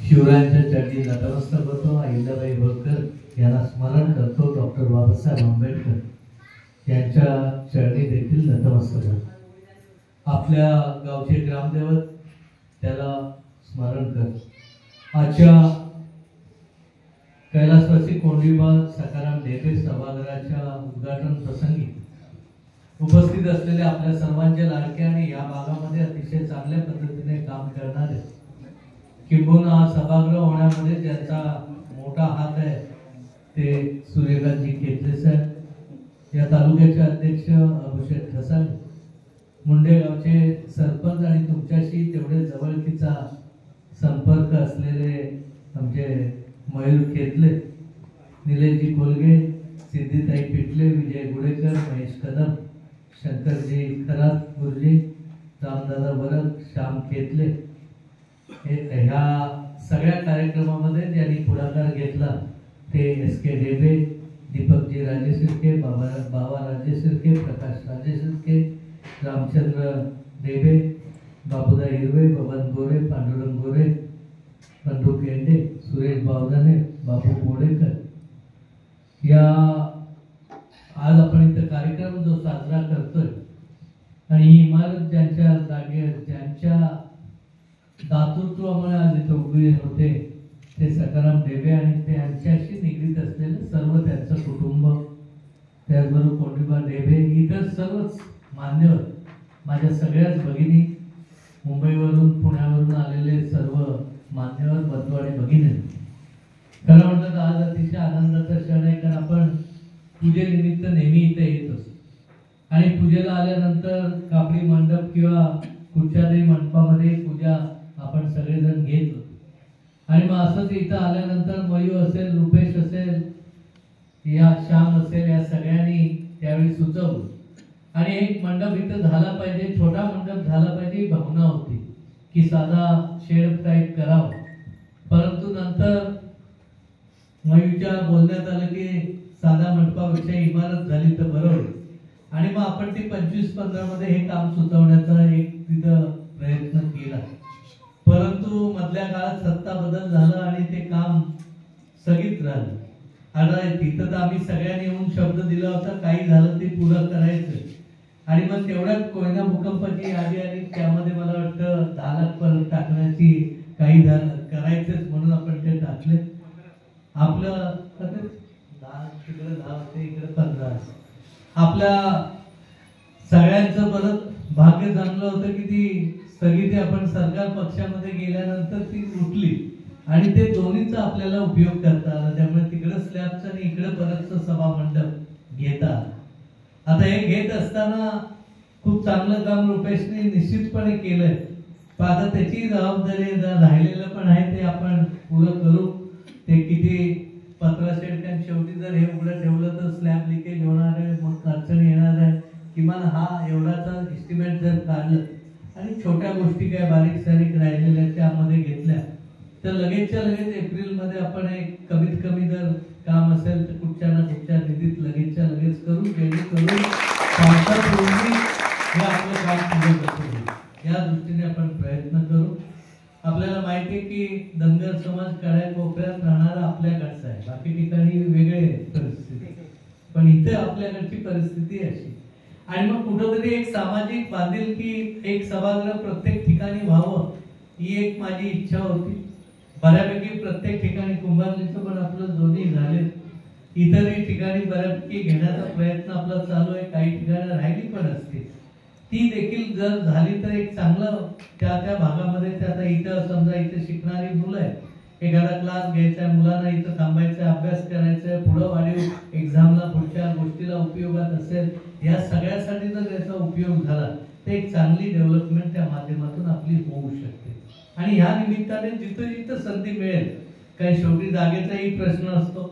शिवरायांच्या चरणी नतमस्तक होतो. अहिल्याबाई होळकर यांना स्मरण करतो. डॉक्टर बाबासाहेब आंबेडकर यांच्या चरणी देखील नतमस्तक होतो. आपल्या गावचे ग्रामदैवत त्याला स्मरण करतो. आजच्या कैलासवासी कोंडिबा सखाराम ढेबे सभागृहाच्या उद्घाटन प्रसंगी उपस्थित असलेले आपल्या सर्वांचे लाडके आणि या भागामध्ये अतिशय चांगल्या पद्धतीने काम करणारे, किंबहुना हा सभागृह होण्यामध्ये ज्यांचा मोठा हात आहे ते सूर्यकांतजी केतले साहेब, या तालुक्याचे अध्यक्ष अभिषेक ठसाळे, मुंडेगावचे सरपंच आणि तुमच्याशी तेवढे जवळकीचा संपर्क असलेले आमचे मयूर केतले, निलेशजी कोलगे, सिद्धिताई पिटले, विजय गुडेकर, महेश कदम, शंकरजी खरात गुरुजी, रामदादा वरद, श्याम केतले, ह्या सगळ्या कार्यक्रमामध्ये ज्यांनी पुढाकार घेतला ते एस.के. ढेबे, दीपकजी राजे शिर्के, बाबा राजे शिर्के, प्रकाश राजे शिर्के, रामचंद्र ढेबे, बाबूदा हिरवे, बबन गोरे, पांडुरंग गोरे, पंडू केंडे, सुरेश बावदाने, बाबू बोडेकर. या आज आपण इथं कार्यक्रम जो साजरा करतोय आणि ही इमारत ज्यांच्या जागेवर ज्यांच्या दातृत्वामुळे आज इथं उभी होते ते सखाराम ढेबे आणि त्यांच्याशी निगडीत असलेले सर्व त्यांचं कुटुंब, त्याचबरोबर कोंडिबा ढेबे, इतर सर्वच मान्यवर, माझ्या सगळ्याच भगिनी, मुंबईवरून पुण्यावरून आलेले सर्व मान्यवर बंधू आणि भगिनी. खरं म्हटलं तर आज अतिशय आनंदाचा क्षण आहे, कारण आपण पूजेनिमित्त नेहमी इथे येत असतो आणि पूजेला आल्यानंतर कापडी मंडप किंवा कुठच्यातरी मंडपामध्ये पूजा आपण सगळेजण घेत होतो. आणि मग असंच इथं आल्यानंतर मयू असेल, रुपेश असेल, या श्याम असेल, या सगळ्यांनी त्यावेळी सुचवलं आणि एक मंडप इथं झाला पाहिजे, छोटा मंडप झाला पाहिजे ही भावना होती की साधा शेड टाईप करावं. परंतु नंतर मयूच्या बोलण्यात आलं की साधा मंडपापेक्षा इमारत झाली तर बरं होईल आणि मग आपण ती 25-15 मध्ये हे काम सुचवण्याचा एक तिथं प्रयत्न केला. परंतु मधल्या काळात सत्ता बदल झाला आणि ते काम स्थगित राहिलं. आता तिथं तर आम्ही सगळ्यांनी येऊन शब्द दिला होता काही झालं ते पुरं करायचं आणि मग तेवढ्यात कोयना भूकंपाची यादी आली, त्यामध्ये मला वाटतं 10 लाख परत टाकण्याची काही करायचंच म्हणून आपण ते टाकले. आपलं 10 इकडे 15. आपल्या सगळ्यांचं परत भाग्य चांगलं होतं की ती स्थगिती आपण सरकार पक्षामध्ये गेल्यानंतर ती उठली आणि ते दोन्हीचा आपल्याला उपयोग करता आला. त्यामुळे तिकडे स्लॅबचं आणि इकडे परतचं सभा मंडप घेता. आता हे घेत असताना खूप चांगलं काम रुपेशने निश्चितपणे केलंय, पण आता त्याची जबाबदारी राहिलेलं पण आहे ते आपण पुरं करू. ते किती 15 शेड, कारण शेवटी जर हे उघडं ठेवलं तर स्लॅब लिकेज होणार आहे, मग अडचण येणार आहे. किमान हा एवढाचा एस्टिमेट जर काढलं आणि छोट्या गोष्टी काय बारीक सारीक राहिलेल्या त्यामध्ये घेतल्या तर लगेचच्या लगेच एप्रिलमध्ये आपण एक कमीत कमी जर काम असेल तर कुठच्या ना कुठच्या निधीत लगेचच्या लगेच करू, जेणेकरून पावसापूर्वी हे आपलं काम पुढे करतो. या दृष्टीने आपण प्रयत्न करू. आपल्याला माहिती आहे की धनगर समाज कड्या कोपऱ्यात राहणारा आपल्याकडचा आहे, बाकी ठिकाणी वेगळे परिस्थिती, पण इथे आपल्याकडची परिस्थिती अशी. आणि मग कुठंतरी एक सामाजिक बांधिलकी, एक सभागृह प्रत्येक ठिकाणी व्हावं ही एक माझी इच्छा होती. बऱ्यापैकी प्रत्येक ठिकाणी कुंभारलीचं पण आपलं दोन्ही झाले, इतरही ठिकाणी बऱ्यापैकी घेण्याचा प्रयत्न आपला चालू आहे. काही ठिकाणी राहिली पण असते, ती देखील जर झाली तर एक चांगलं त्या त्या भागामध्ये. त्या आता इथं समजा इथे शिकणारी मुलं आहे, एखादा क्लास घ्यायचा आहे, मुलांना इथं थांबायचं, अभ्यास करायचा आहे, पुढं वाढीव एक्झामला पुढच्या गोष्टीला उपयोगात असेल, या सगळ्यासाठी जर याचा उपयोग झाला तर एक चांगली डेव्हलपमेंट त्या माध्यमातून आपली होऊ शकते. आणि ह्या निमित्ताने जिथं जिथं संधी मिळेल, काही शेवटी जागेचाही प्रश्न असतो,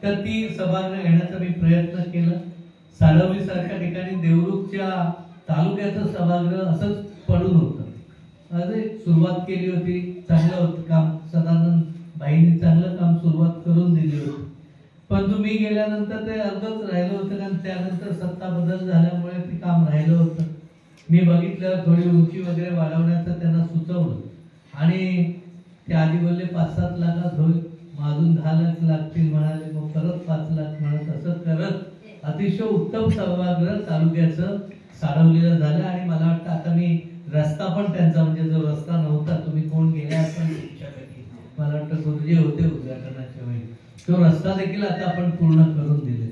तर ती सभागृह घेण्याचा मी प्रयत्न केला. साडवली सारख्या ठिकाणी देवरुखच्या तालुक्याचं सभागृह असंच पडून होतं. अरे सुरुवात केली होती, चांगलं होतं काम, सदानंद बाईंनी चांगलं काम सुरुवात करून दिली होती, पण तुम्ही गेल्यानंतर ते अर्धच राहिलं होतं, कारण त्यानंतर सत्ता बदल झाल्यामुळे ते काम राहिलं होतं. मी बघितलं थोडी उंची वगैरे वाढवण्याचं त्यांना सुचवलं आणि ते आधी बोलले 5-7 लाखात होईल, अजून 10 लाख लागतील म्हणाले, मग परत 5 लाख म्हणत असं करत अतिशय उत्तम सभागृह तालुक्याचं साडवलेलं झालं. आणि मला वाटतं आता मी रस्ता पण त्यांचा, म्हणजे जो रस्ता नव्हता, तुम्ही कोण गेला असाल तुमच्यापैकी, मला वाटतं गुरुजी होते उद्घाटनाच्या वेळी, तो रस्ता देखील आता आपण पूर्ण करून दिले.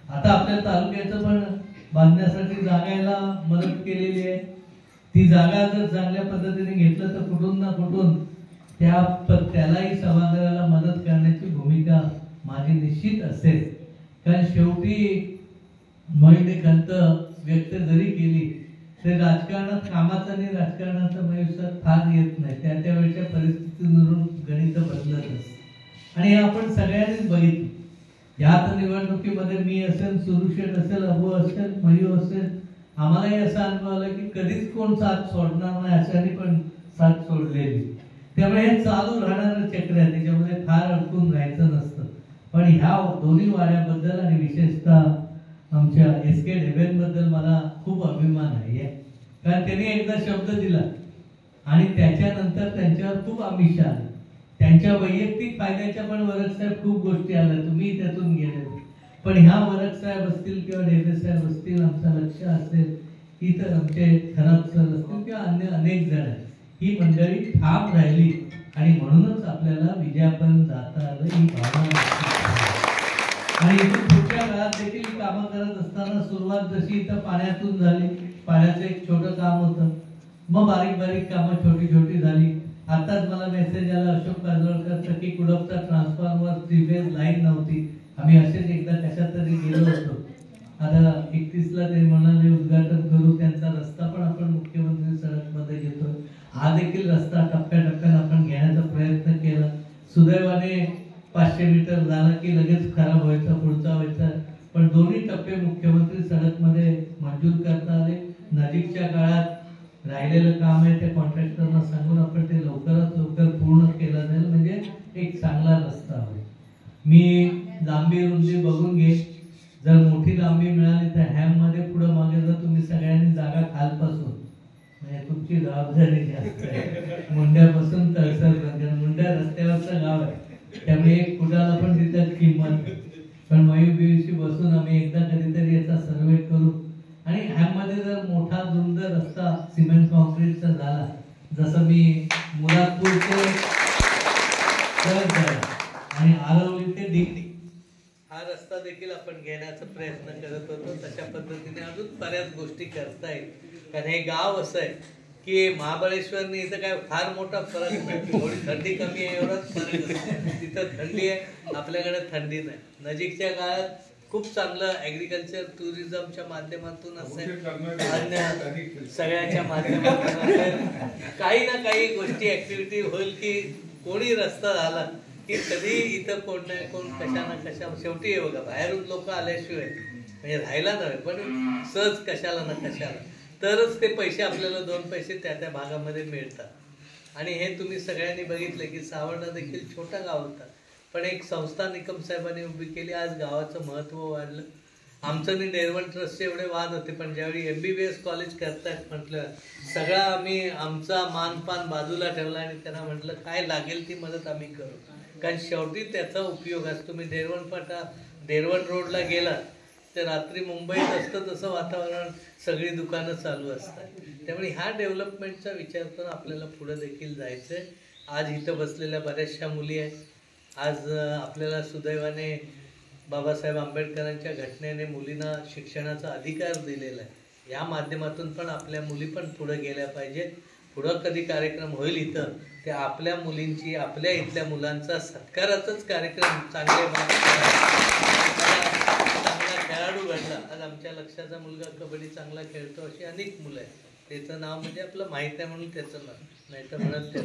आता आपल्या तालुक्याचं पण बांधण्यासाठी जागायला मदत केलेली आहे. ती जागा जर चांगल्या पद्धतीने घेतलं तर कुठून ना कुठून त्यालाही सभागृहाला मदत करण्याची भूमिका माझी निश्चित असेल. कारण शेवटी महिने खंत व्यक्त जरी केली तरी राजकारणात कामाचं आणि राजकारणाचं भविष्यात फार येत नाही, त्या वेळच्या परिस्थितीवरून गणित बदलत असते. आणि हे आपण सगळ्यांनीच बघितलं. यात निवडणुकीमध्ये मी असेल, सुरुशेठ असेल, अबू असेल, मयू असेल, आम्हालाही असा अनुभव आला की कधीच कोण साथ सोडणार नाही, अशाने पण साथ सोडलेली. त्यामुळे हे चालू राहणारं चक्र आहे, त्याच्यामध्ये फार अडकून राहायचं नसतं. पण ह्या दोन्ही वाड्याबद्दल आणि विशेषतः आमच्या SK ढेबेंबद्दल मला खूप अभिमान आहे. कारण त्यांनी एकदा शब्द दिला आणि त्याच्यानंतर त्यांच्यावर खूप आमिष आलं. त्यांच्या वैयक्तिक फायद्याच्या पण वरक साहेब खूप गोष्टी आल्या, तुम्ही त्यातून गेले. पण ह्या वरक साहेब असतील किंवा ढेबे साहेब असतील, आमचं लक्ष असेल की तर आमचे खराब सर असतील किंवा अन्य अनेक जण आहेत, ही मंडळी ठाम राहिली आणि म्हणूनच आपल्याला विजयापर्यंत जाता आलं. ही भावना आणि इथून पुढच्या काळात देखील कामं करत असताना सुरुवात जशी इथं पाण्यातून झाली, पाण्याचं एक छोटं काम होतं, मग बारीक बारीक कामं छोटी छोटी झाली. आताच मला मेसेज आला अशोक काजोळकरचा की कुडपचा ट्रान्सफॉर्मर 3 फेज लाईन नव्हती, आम्ही असेच एकदा कशात तरी गेलो होतो. आता 31ला ते म्हणाले उद्घाटन करू, त्यांचा रस्ता पण आपण मुख्यमंत्री सडक मध्ये घेतोय. हा देखील रस्ता टप्प्याटप्प्याने आपण घेण्याचा प्रयत्न केला. सुदैवाने 500 मीटर झाला की लगेच खराब व्हायचा, पुढचा व्हायचा, पण दोन्ही टप्पे मुख्यमंत्री सडक मध्ये मंजूर करता आले. नजीकच्या काळात राहिलेलं काम आहे ते कॉन्ट्रॅक्टरना सांगून आपण ते लवकरात लवकर पूर्ण केलं जाईल, म्हणजे एक चांगला रस्ता होईल. मी लांबी रुंदी बघून घे, जर मोठी लांबी मिळाली तर हॅम मध्ये पुढे मागे जर तुम्ही सगळ्यांनी जागा खालपासून, म्हणजे तुमची जबाबदारी जास्त आहे, मुंड्यापासून तळसरपर्यंत. मुंड्या रस्त्यावरचं गाव आहे, त्यामुळे एक फुटाला पण तिथं किंमत. पण मयूरबीशी बसून आम्ही एकदा कधीतरी याचा सर्वे करू. आणि हॅम मध्ये जर मोठा रुंद रस्ता सिमेंट कॉन्क्रीटचा झाला, जसं मी मुरादपूरचे आणि आरवली ते डिग्री हा रस्ता देखील आपण घेण्याचा प्रयत्न करत होतो. तशा पद्धतीने अजून बऱ्याच गोष्टी करता येईल. कारण हे गाव असं आहे की महाबळेश्वरने इथं काय फार मोठा फरक नाही, थोडी थंडी कमी आहे एवढाच फरक आहे. तिथं थंडी आहे, आपल्याकडे थंडी नाही. नजीकच्या काळात खूप चांगलं ऍग्रिकल्चर टुरिझमच्या माध्यमातून असेल, अन्य सगळ्याच्या माध्यमातून असेल, काही ना काही गोष्टी ऍक्टिव्हिटी होईल की कोणी रस्ता झाला की कधी इथं कोण नाही कोण कशा ना कशा, शेवटी आहे बघा बाहेरून लोक आल्याशिवाय म्हणजे राहायला नव्हे पण सहज कशाला ना कशाला तरच ते पैसे आपल्याला 2 पैसे त्या भागामध्ये मिळतात. आणि हे तुम्ही सगळ्यांनी बघितलं की सावर्णा देखील छोटा गाव होता, पण एक संस्था निकम साहेबांनी उभी केली. आज गावाचं महत्व वाढलं. आमचं आणि डेरवण ट्रस्टचे एवढे वाद होते, पण ज्यावेळी MBBS कॉलेज करतायत म्हटलं सगळा आम्ही आमचा मानपान बाजूला ठेवला आणि त्यांना म्हटलं काय लागेल ती मदत आम्ही करू. कारण शेवटी त्याचा उपयोग आज तुम्ही डेरवण रोडला गेला तर रात्री मुंबईत असतं तसं वातावरण, सगळी दुकानं चालू असतात. त्यामुळे ह्या डेव्हलपमेंटचा विचार करून आपल्याला पुढे देखील जायचं आहे. आज इथं बसलेल्या बऱ्याचशा मुली आहेत. आज आपल्याला सुदैवाने बाबासाहेब आंबेडकरांच्या घटनेने मुलींना शिक्षणाचा अधिकार दिलेला आहे. या माध्यमातून पण आपल्या मुली पण पुढे गेल्या पाहिजेत. पुढं कधी कार्यक्रम होईल इथं ते आपल्या मुलींची, आपल्या इथल्या मुलांचा सत्काराचाच कार्यक्रम. चांगला खेळाडू घडला. आज आमच्या लक्षाचा मुलगा कबड्डी चांगला खेळतो, अशी अनेक मुलं आहेत. त्याचं नाव म्हणजे आपलं माहित आहे म्हणून त्याचं नाव, नाही तर म्हणत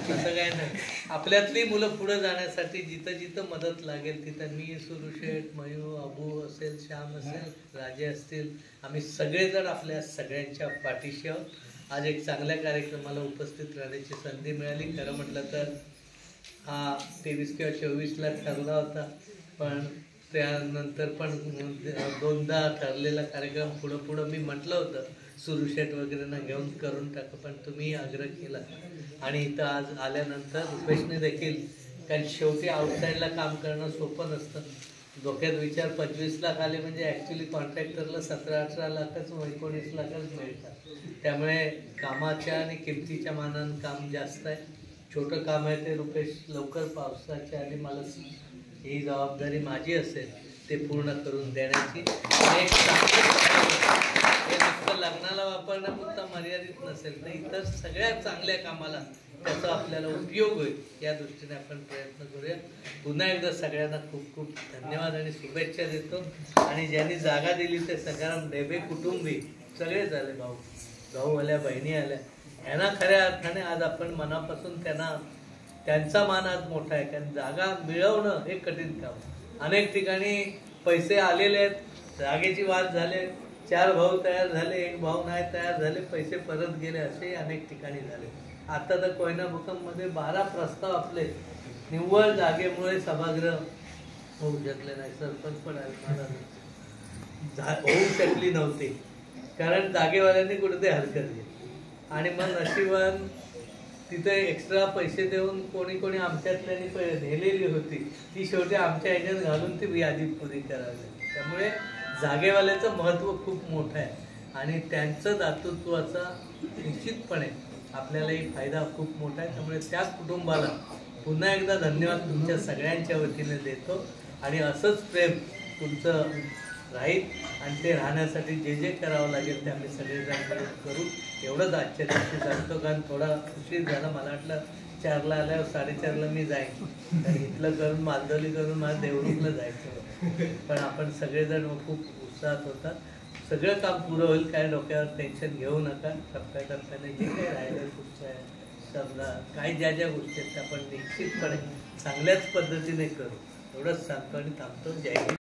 असं काय नाही. आपल्यातली मुलं पुढे जाण्यासाठी जिथं जिथं मदत लागेल तिथं मी, सुरुशेठ, मयू, अबू असेल, श्याम असेल, राजे असतील, आम्ही सगळेजण आपल्या सगळ्यांच्या पाठीशी आहोत. आज एक चांगल्या कार्यक्रमाला उपस्थित राहण्याची संधी मिळाली. खरं म्हटलं तर हा 23 किंवा 24ला ठरला होता, पण त्यानंतर पण 2दा ठरलेला कार्यक्रम पुढं मी म्हटलं होतं सुरुशेट वगैरेंना घेऊन करून टाका, पण तुम्ही आग्रह केला आणि इथं आज आल्यानंतर रुपेशने देखील, कारण शेवटी आउटसाईडला काम करणं सोपं नसतं. डोक्यात विचार 25 लाख आले म्हणजे ॲक्च्युली कॉन्ट्रॅक्टरला 17-18 लाखच 19 लाखच मिळतात. त्यामुळे कामाच्या आणि किमतीच्या मानानं काम जास्त आहे. छोटं काम आहे ते रुपेश लवकर पावसाच्या आधी मला ही जबाबदारी माझी असेल ते पूर्ण करून देण्याची. एक हे नुसतं लग्नाला वापरण्यापुरता मर्यादित नसेल तर इतर सगळ्या चांगल्या कामाला त्याचा आपल्याला उपयोग होईल या दृष्टीने आपण प्रयत्न करूया. पुन्हा एकदा सगळ्यांना खूप खूप धन्यवाद आणि शुभेच्छा देतो. आणि ज्यांनी जागा दिली ते सगळ्यांना डेबे कुटुंबी सगळे झाले, भाऊ आल्या, बहिणी आल्या, ह्यांना खऱ्या अर्थाने आज आपण मनापासून त्यांचा मान आज मोठा आहे. कारण जागा मिळवणं हे कठीण काम. अनेक ठिकाणी पैसे आलेले आहेत, जागेची वाद झाले, 4 भाऊ तयार झाले, 1 भाऊ नाही तयार झाले, पैसे परत गेले, असे अनेक ठिकाणी झाले. आता तर कोयना भूकंपमध्ये 12 प्रस्ताव आपले निव्वळ जागेमुळे सभागृह होऊ शकले नाही. सरपंच पण होऊ शकली नव्हती कारण जागेवाल्यांनी कुठे हरकत घेतली. आणि मग नशिबान तिथे एक्स्ट्रा पैसे देऊन कोणी आमच्यातल्यानी नेलेली होती ती शेवटी आमच्या ह्याच्यात घालून ती यादी पुरी करावी. त्यामुळे जागेवाल्याचं महत्त्व खूप मोठं आहे आणि त्यांचं दातृत्वाचा निश्चितपणे आपल्यालाही फायदा खूप मोठा आहे. त्यामुळे त्या कुटुंबाला पुन्हा एकदा धन्यवाद तुमच्या सगळ्यांच्या वतीने देतो. आणि असंच प्रेम तुमचं राहील आणि ते राहण्यासाठी जे जे करावं लागेल ते आम्ही सगळेजण करू. एवढंच आजच्या दिवशी सांगतो, कारण थोडा उशीर झाला. मला वाटलं 4ला आल्यावर 4:30ला मी जाईन, तर इथलं करून मालदोली करून मला देवरुखला जायचं. पण आपण सगळेजण खूप उत्साहात होतात. सगळं काम पुरं होईल, काय डोक्यावर टेन्शन घेऊ नका. टप्प्याटप्प्याने जे काही राहिलं तुमचं समजा काय ज्या गोष्टी आहेत त्या आपण निश्चितपणे चांगल्याच पद्धतीने करू. एवढंच सांगतो आणि थांबतो. जय हिंद.